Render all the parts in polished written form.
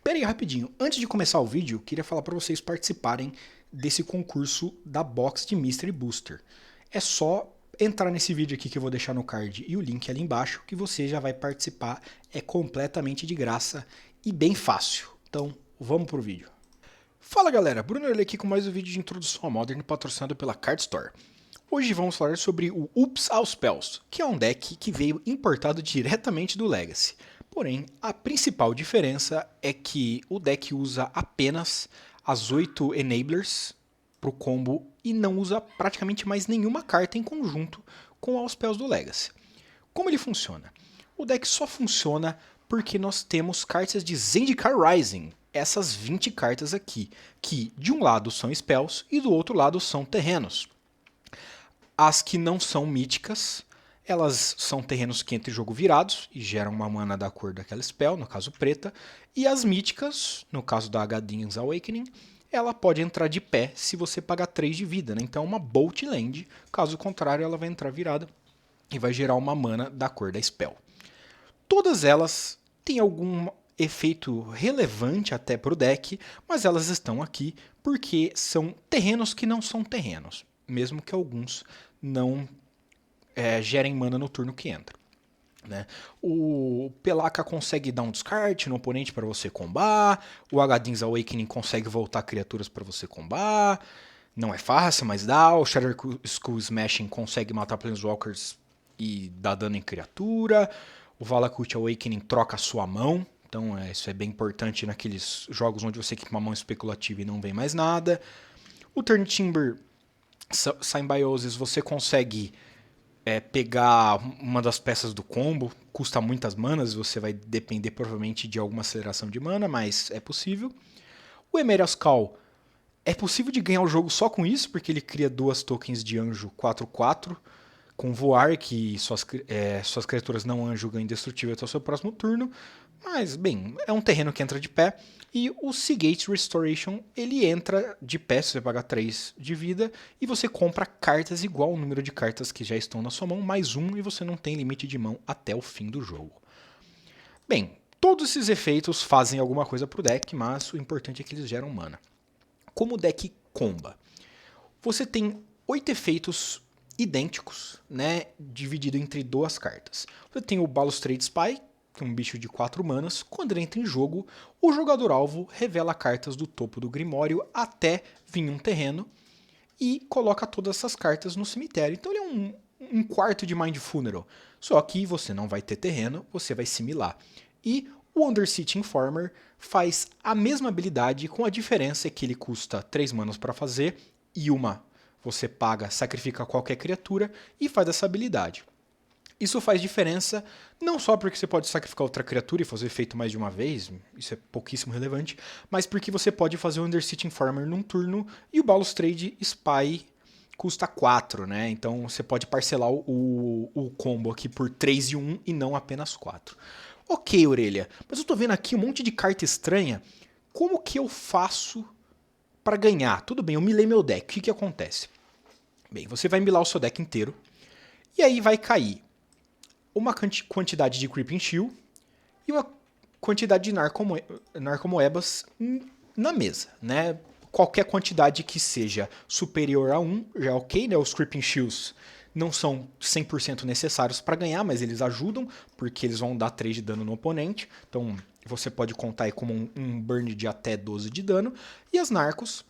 Pera aí rapidinho, antes de começar o vídeo, queria falar para vocês participarem desse concurso da box de Mystery Booster. É só entrar nesse vídeo aqui que eu vou deixar no card e o link ali embaixo que você já vai participar. É completamente de graça e bem fácil. Então, vamos pro vídeo. Fala galera, Bruno Early aqui com mais um vídeo de introdução a Modern patrocinado pela Card Store. Hoje vamos falar sobre o Oops All Spells, que é um deck que veio importado diretamente do Legacy. Porém, a principal diferença é que o deck usa apenas as 8 Enablers para o combo e não usa praticamente mais nenhuma carta em conjunto com o All Spells do Legacy. Como ele funciona? O deck só funciona porque nós temos cartas de Zendikar Rising, essas 20 cartas aqui, que de um lado são spells e do outro lado são terrenos. As que não são míticas, elas são terrenos que entram em jogo virados e geram uma mana da cor daquela spell, no caso preta. E as míticas, no caso da Agaddin's Awakening, ela pode entrar de pé se você pagar 3 de vida, né? Então é uma Bolt Land, caso contrário ela vai entrar virada e vai gerar uma mana da cor da spell. Todas elas têm algum efeito relevante até para o deck, mas elas estão aqui porque são terrenos que não são terrenos, mesmo que alguns não gerem mana no turno que entra. Né? O Pelaka consegue dar um descarte no oponente para você combar, o Agaddin's Awakening consegue voltar criaturas para você combar, não é fácil, mas dá. O Shatter Skull Smashing consegue matar Planeswalkers e dar dano em criatura. O Valakut Awakening troca a sua mão, então isso é bem importante naqueles jogos onde você equipa uma mão especulativa e não vem mais nada. O Turn Timber Symbiosis você consegue pegar uma das peças do combo, custa muitas manas, você vai depender provavelmente de alguma aceleração de mana, mas é possível. O Emerald Call é possível de ganhar o jogo só com isso, porque ele cria 2 tokens de anjo 4/4, com voar, que suas criaturas não anjo ganham indestrutível até o seu próximo turno. Mas, bem, é um terreno que entra de pé. E o Seagate Restoration, ele entra de pé se você pagar 3 de vida. E você compra cartas igual ao número de cartas que já estão na sua mão, mais 1, e você não tem limite de mão até o fim do jogo. Bem, todos esses efeitos fazem alguma coisa pro deck, mas o importante é que eles geram mana. Como o deck comba? Você tem 8 efeitos idênticos, né, dividido entre 2 cartas. Você tem o Balustrade Spy, que é um bicho de 4 manas. Quando ele entra em jogo, o jogador-alvo revela cartas do topo do Grimório até vir um terreno e coloca todas essas cartas no cemitério. Então ele é um quarto de Mind Funeral. Só que você não vai ter terreno, você vai similar. E o Undercity Informer faz a mesma habilidade, com a diferença que ele custa 3 manas para fazer e uma você paga, sacrifica qualquer criatura e faz essa habilidade. Isso faz diferença não só porque você pode sacrificar outra criatura e fazer efeito mais de uma vez, isso é pouquíssimo relevante, mas porque você pode fazer o Undercity Informer num turno e o Balustrade Spy custa 4, né? Então você pode parcelar o combo aqui por 3 e 1 e não apenas 4. Ok, Orelha, mas eu tô vendo aqui um monte de carta estranha. Como que eu faço para ganhar? Tudo bem, eu milei meu deck. O que acontece? Bem, você vai milar o seu deck inteiro e aí vai cair uma quantidade de Creeping Shield e uma quantidade de Narcomoebas na mesa, né? Qualquer quantidade que seja superior a 1 já é ok, né? Os Creeping Shields não são 100% necessários para ganhar, mas eles ajudam, porque eles vão dar 3 de dano no oponente. Então você pode contar aí como um burn de até 12 de dano. E as Narcos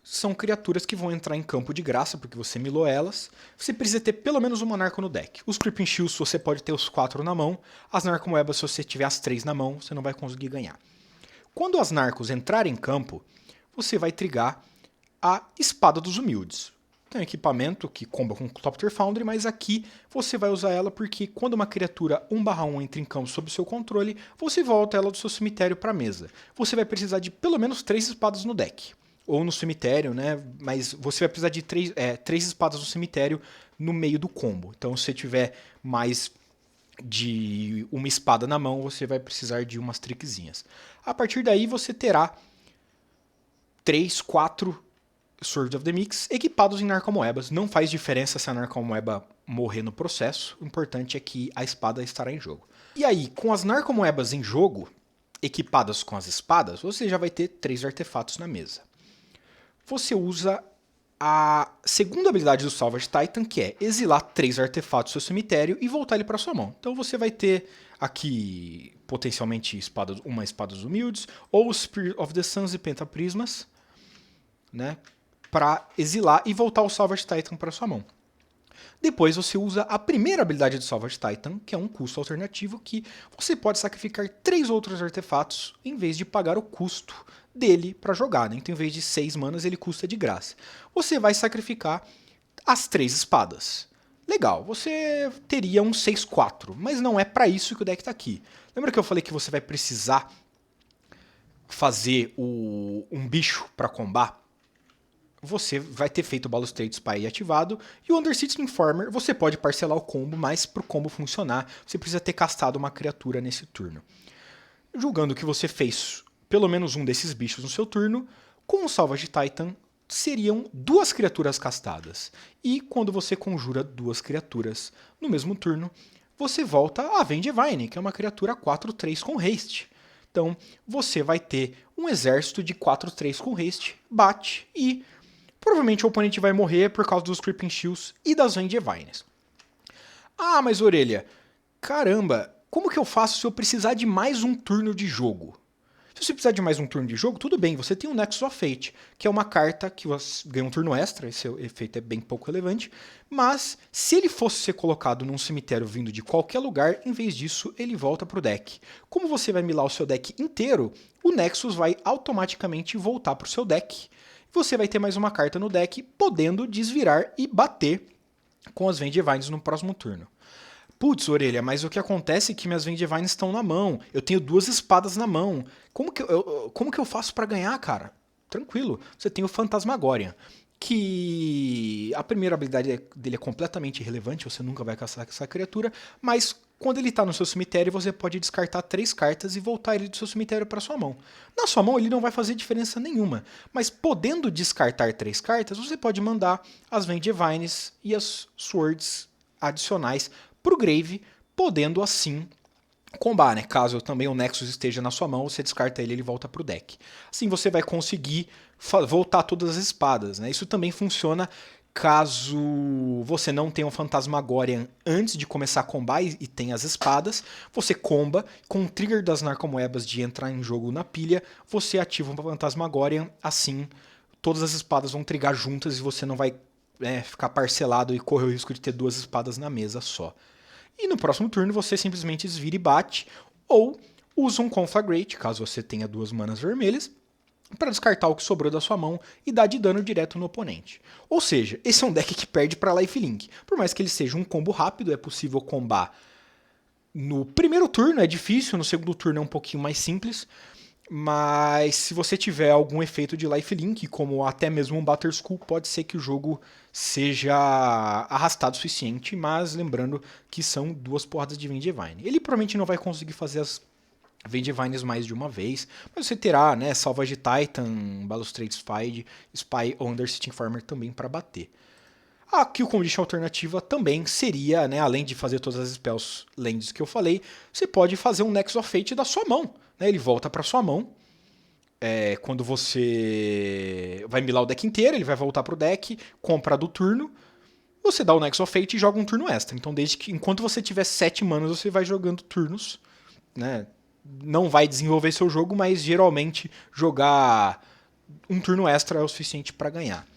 são criaturas que vão entrar em campo de graça, porque você milou elas. Você precisa ter pelo menos uma Narco no deck. Os Creeping Shields você pode ter os 4 na mão. As Narcomoebas, se você tiver as 3 na mão, você não vai conseguir ganhar. Quando as Narcos entrarem em campo, você vai trigar a Espada dos Humildes. Tem um equipamento que comba com Thopter Foundry, mas aqui você vai usar ela porque quando uma criatura 1/1 entra em campo sob seu controle, você volta ela do seu cemitério para a mesa. Você vai precisar de pelo menos 3 espadas no deck. Ou no cemitério, né? Mas você vai precisar de 3 espadas no cemitério no meio do combo. Então, se você tiver mais de uma espada na mão, você vai precisar de umas trickzinhas. A partir daí, você terá 3, 4 Sword of the Mix equipados em Narcomoebas. Não faz diferença se a Narcomoeba morrer no processo. O importante é que a espada estará em jogo. E aí, com as Narcomoebas em jogo, equipadas com as espadas, você já vai ter 3 artefatos na mesa. Você usa a segunda habilidade do Salvage Titan, que é exilar 3 artefatos do seu cemitério e voltar ele para sua mão. Então você vai ter aqui potencialmente uma espada dos humildes, ou Spirit of the Suns e Pentaprismas, né, para exilar e voltar o Salvage Titan para sua mão. Depois você usa a primeira habilidade do Salvage Titan, que é um custo alternativo, que você pode sacrificar 3 outros artefatos em vez de pagar o custo dele para jogar, né? Então em vez de 6 manas ele custa de graça. Você vai sacrificar as 3 espadas. Legal, você teria um 6/4, mas não é para isso que o deck está aqui. Lembra que eu falei que você vai precisar fazer um bicho para combar? Você vai ter feito o Balustrade Spy ativado, e o Undercity Informer você pode parcelar o combo, mas para o combo funcionar, você precisa ter castado uma criatura nesse turno. Julgando que você fez pelo menos um desses bichos no seu turno, com o Salvage Titan seriam 2 criaturas castadas. E quando você conjura 2 criaturas no mesmo turno, você volta a Vengevine, que é uma criatura 4/3 com haste. Então você vai ter um exército de 4/3 com haste, bate e provavelmente o oponente vai morrer por causa dos Creeping Shields e das Vengevines. Ah, mas Orelha, caramba, como que eu faço se eu precisar de mais um turno de jogo? Se você precisar de mais um turno de jogo, tudo bem, você tem o Nexus of Fate, que é uma carta que você ganha um turno extra, esse efeito é bem pouco relevante, mas se ele fosse ser colocado num cemitério vindo de qualquer lugar, em vez disso, ele volta pro deck. Como você vai milar o seu deck inteiro, o Nexus vai automaticamente voltar pro seu deck. Você vai ter mais uma carta no deck, podendo desvirar e bater com as Vengevines no próximo turno. Putz, Orelha, mas o que acontece é que minhas Vengevines estão na mão. Eu tenho 2 espadas na mão. Como que eu faço pra ganhar, cara? Tranquilo. Você tem o Phantasmagorian, que a primeira habilidade dele é completamente irrelevante, você nunca vai caçar essa criatura, mas quando ele está no seu cemitério, você pode descartar 3 cartas e voltar ele do seu cemitério para sua mão. Na sua mão ele não vai fazer diferença nenhuma, mas podendo descartar 3 cartas, você pode mandar as Vengevines e as Swords adicionais pro grave, podendo assim combar, né? Caso também o Nexus esteja na sua mão, você descarta ele e ele volta pro deck. Assim você vai conseguir voltar todas as espadas, né? Isso também funciona caso você não tenha um Phantasmagorian antes de começar a combar e tenha as espadas. Você comba, com o trigger das Narcomoebas de entrar em jogo na pilha, você ativa um Phantasmagorian, assim todas as espadas vão trigar juntas e você não vai ficar parcelado e correr o risco de ter 2 espadas na mesa só. E no próximo turno você simplesmente desvira e bate, ou usa um Conflagrate, caso você tenha 2 manas vermelhas, para descartar o que sobrou da sua mão e dar de dano direto no oponente. Ou seja, esse é um deck que perde para Lifelink. Por mais que ele seja um combo rápido, é possível combar no primeiro turno, é difícil, no segundo turno é um pouquinho mais simples, mas se você tiver algum efeito de lifelink, como até mesmo um Batterskull, pode ser que o jogo seja arrastado o suficiente, mas lembrando que são 2 porradas de Vengevine. Ele provavelmente não vai conseguir fazer as Vengevines mais de uma vez, mas você terá, né, Salvage Titan, Balustrade Spy ou Undercity Informer também para bater. A Kill Condition alternativa também seria, né, além de fazer todas as spells lands que eu falei, você pode fazer um Nexus of Fate da sua mão. Né, ele volta para sua mão. Quando você vai milar o deck inteiro, ele vai voltar pro deck, compra do turno. Você dá o Nexus of Fate e joga um turno extra. Então, enquanto você tiver 7 manas, você vai jogando turnos. Né? Não vai desenvolver seu jogo, mas geralmente jogar um turno extra é o suficiente para ganhar.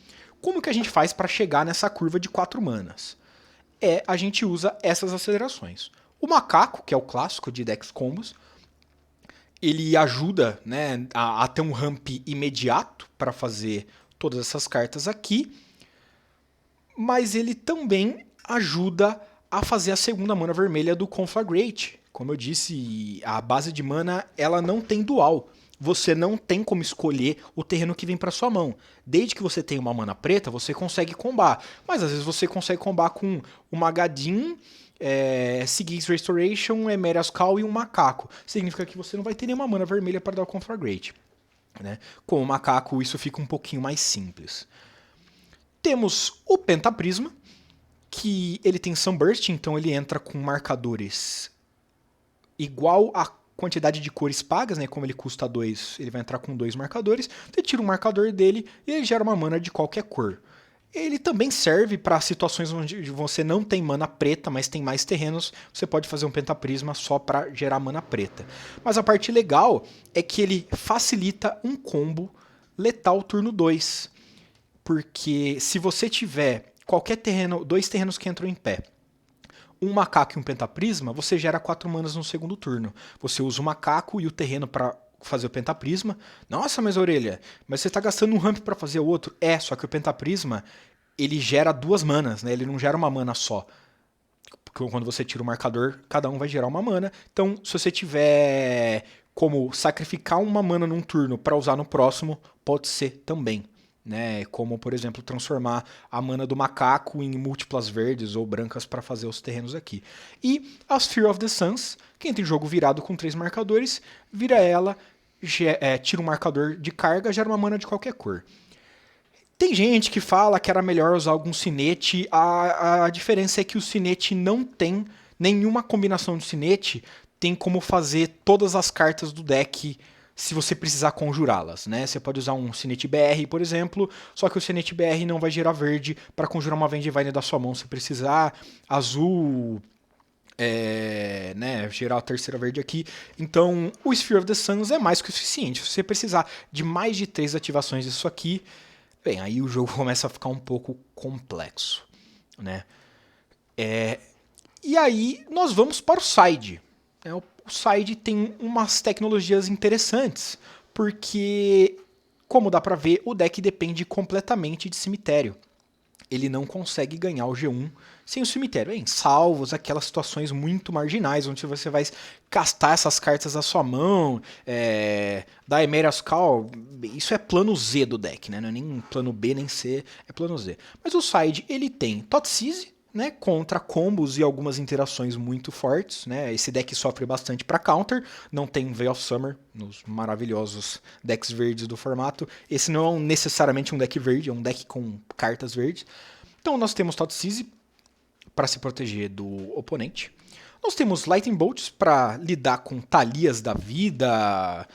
Como que a gente faz para chegar nessa curva de 4 manas? A gente usa essas acelerações. O Macaco, que é o clássico de decks combos, ele ajuda, né, a ter um ramp imediato para fazer todas essas cartas aqui, mas ele também ajuda a fazer a segunda mana vermelha do Conflagrate. Como eu disse, a base de mana ela não tem dual. Você não tem como escolher o terreno que vem para sua mão. Desde que você tenha uma mana preta, você consegue combar. Mas às vezes você consegue combar com uma Gadin, Sigil's Restoration, Emeria's Call e um Macaco. Significa que você não vai ter nenhuma mana vermelha para dar o Conflagrate. Né? Com o Macaco isso fica um pouquinho mais simples. Temos o Pentaprisma, que ele tem Sunburst, então ele entra com marcadores igual a quantidade de cores pagas, né? Como ele custa 2, ele vai entrar com 2 marcadores. Você tira um marcador dele e ele gera uma mana de qualquer cor. Ele também serve para situações onde você não tem mana preta, mas tem mais terrenos. Você pode fazer um pentaprisma só para gerar mana preta. Mas a parte legal é que ele facilita um combo letal turno 2. Porque se você tiver qualquer terreno, 2 terrenos que entram em pé, um macaco e um pentaprisma, você gera 4 manas no segundo turno. Você usa o macaco e o terreno para fazer o pentaprisma. Nossa, mas Orelha, mas você está gastando um ramp para fazer o outro? É, só que o pentaprisma, ele gera 2 manas, né? Ele não gera uma mana só. Porque quando você tira o marcador, cada um vai gerar uma mana. Então, se você tiver como sacrificar uma mana num turno para usar no próximo, pode ser também. Né, como, por exemplo, transformar a mana do macaco em múltiplas verdes ou brancas para fazer os terrenos aqui. E a Sphere of the Suns, quem tem jogo virado com 3 marcadores, vira ela, tira um marcador de carga, gera uma mana de qualquer cor. Tem gente que fala que era melhor usar algum sinete, a diferença é que o sinete não tem nenhuma combinação de sinete, tem como fazer todas as cartas do deck se você precisar conjurá-las, né? Você pode usar um Sinete BR, por exemplo, só que o Sinete BR não vai gerar verde para conjurar uma Vengevine da sua mão. Se precisar azul, né, gerar a terceira verde aqui. Então, o Sphere of the Suns é mais que o suficiente. Se você precisar de mais de 3 ativações disso aqui, bem, aí o jogo começa a ficar um pouco complexo, né? E aí nós vamos para o side. O side tem umas tecnologias interessantes, porque, como dá pra ver, o deck depende completamente de cemitério. Ele não consegue ganhar o G1 sem o cemitério, salvos aquelas situações muito marginais, onde você vai castar essas cartas da sua mão, da Emeria's Call, isso é plano Z do deck, né? Não é nem plano B nem C, é plano Z. Mas o side, ele tem Thoughtseize, né, contra combos e algumas interações muito fortes, né? Esse deck sofre bastante para counter, não tem Veil of Summer nos maravilhosos decks verdes do formato. Esse não é necessariamente um deck verde, é um deck com cartas verdes. Então nós temos Thoughtseize para se proteger do oponente. Nós temos Lightning Bolts para lidar com Talias da vida,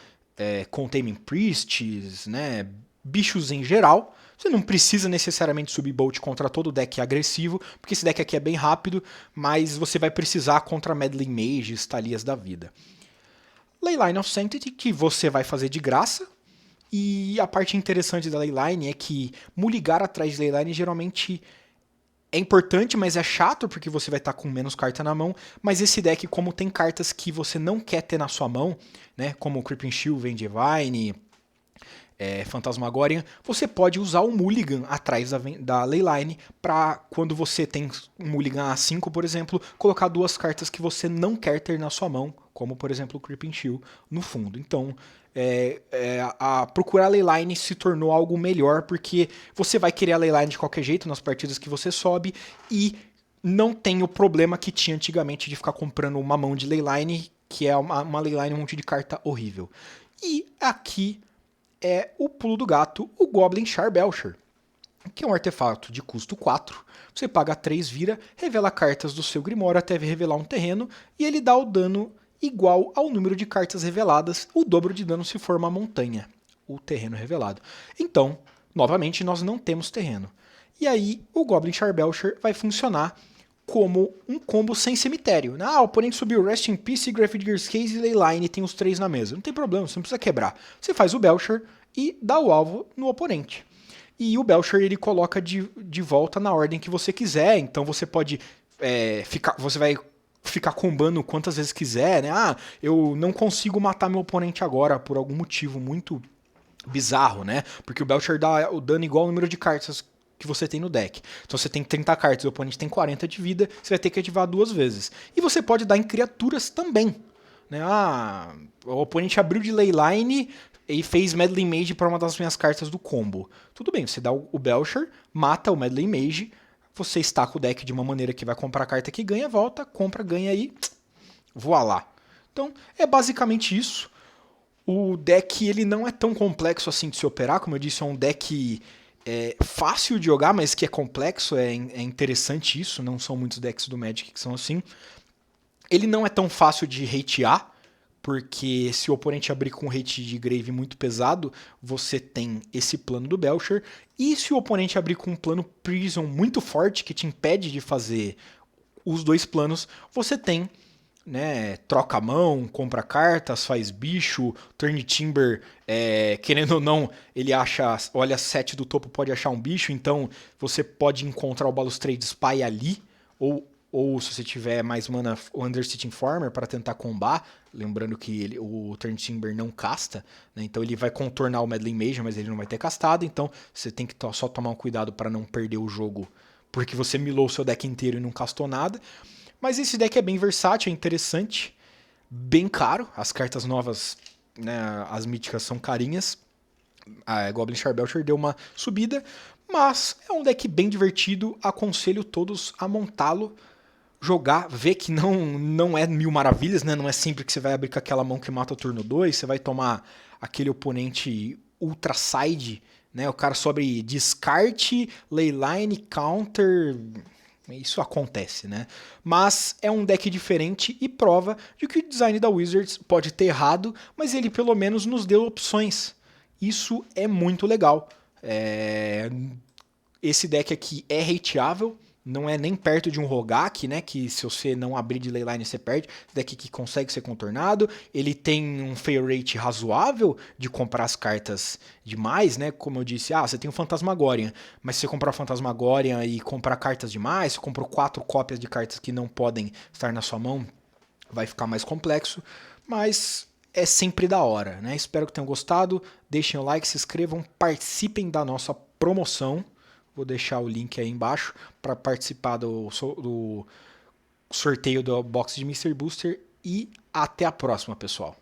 Contaming Priests, né, bichos em geral. Você não precisa necessariamente subir Bolt contra todo deck agressivo, porque esse deck aqui é bem rápido, mas você vai precisar contra Meddling Mages, Talias da vida. Leyline of Sanctity, que você vai fazer de graça, e a parte interessante da Leyline é que mulligar atrás de Leyline geralmente é importante, mas é chato, porque você vai estar com menos carta na mão, mas esse deck, como tem cartas que você não quer ter na sua mão, né, como Creeping Shield, Vengevine, Phantasmagoria, você pode usar o Mulligan atrás da Leyline para, quando você tem um Mulligan A5, por exemplo, colocar 2 cartas que você não quer ter na sua mão, como, por exemplo, o Creeping Shield no fundo. Então, procurar a Leyline se tornou algo melhor, porque você vai querer a Leyline de qualquer jeito nas partidas que você sobe, e não tem o problema que tinha antigamente de ficar comprando uma mão de Leyline, que é uma Leyline um monte de carta horrível. E aqui é o pulo do gato, o Goblin Charbelcher, que é um artefato de custo 4. Você paga 3, vira, revela cartas do seu Grimório até revelar um terreno, e ele dá o dano igual ao número de cartas reveladas, o dobro de dano se for uma montanha, o terreno revelado. Então, novamente, nós não temos terreno. E aí, o Goblin Charbelcher vai funcionar como um combo sem cemitério. O oponente subiu Rest in Peace, Grafdigger's Case e Leyline, e tem os 3 na mesa. Não tem problema, você não precisa quebrar. Você faz o Belcher e dá o alvo no oponente. E o Belcher ele coloca de volta na ordem que você quiser, então você pode você vai ficar combando quantas vezes quiser, né? Eu não consigo matar meu oponente agora por algum motivo muito bizarro, né? Porque o Belcher dá o dano igual ao número de cartas que você tem no deck. Então você tem 30 cartas, o oponente tem 40 de vida, você vai ter que ativar 2 vezes. E você pode dar em criaturas também, né? O oponente abriu de Leyline e fez Meddling Mage para uma das minhas cartas do combo. Tudo bem, você dá o Belcher, mata o Meddling Mage, você estaca o deck de uma maneira que vai comprar a carta que ganha, volta, compra, ganha e voa lá. Então é basicamente isso. O deck ele não é tão complexo assim de se operar, como eu disse, é um deck fácil de jogar, mas que é complexo, é interessante isso, não são muitos decks do Magic que são assim. Ele não é tão fácil de hatear porque se o oponente abrir com um hate de grave muito pesado, você tem esse plano do Belcher, e se o oponente abrir com um plano Prison muito forte, que te impede de fazer os dois planos, você tem, né, troca a mão, compra cartas, faz bicho, Turn Timber, querendo ou não, ele olha 7 do topo, pode achar um bicho, então você pode encontrar o Balustrade Spy ali, ou se você tiver mais mana, o Undercity Informer para tentar combar, lembrando que o Turn Timber não casta, né, então ele vai contornar o Meddling Mage, mas ele não vai ter castado, então você tem que só tomar um cuidado para não perder o jogo, porque você milou o seu deck inteiro e não castou nada. Mas esse deck é bem versátil, é interessante, bem caro. As cartas novas, né, as míticas são carinhas. A Goblin Charbelcher deu uma subida, mas é um deck bem divertido. Aconselho todos a montá-lo, jogar, ver que não é mil maravilhas, né? Não é sempre que você vai abrir com aquela mão que mata o turno 2, você vai tomar aquele oponente ultra side, né? O cara sobre descarte, leyline, counter. Isso acontece, né? Mas é um deck diferente e prova de que o design da Wizards pode ter errado, mas ele pelo menos nos deu opções. Isso é muito legal. Esse deck aqui é hateável, não é nem perto de um Rogak, né? Que se você não abrir de leyline você perde. Esse deck que consegue ser contornado. Ele tem um fail rate razoável de comprar as cartas demais, né? Como eu disse, você tem o Phantasmagoria, mas se você comprar o Phantasmagoria e comprar cartas demais, você comprou 4 cópias de cartas que não podem estar na sua mão, vai ficar mais complexo. Mas é sempre da hora, né? Espero que tenham gostado. Deixem o like, se inscrevam, participem da nossa promoção. Vou deixar o link aí embaixo para participar do sorteio do box de Mystery Booster. E até a próxima, pessoal.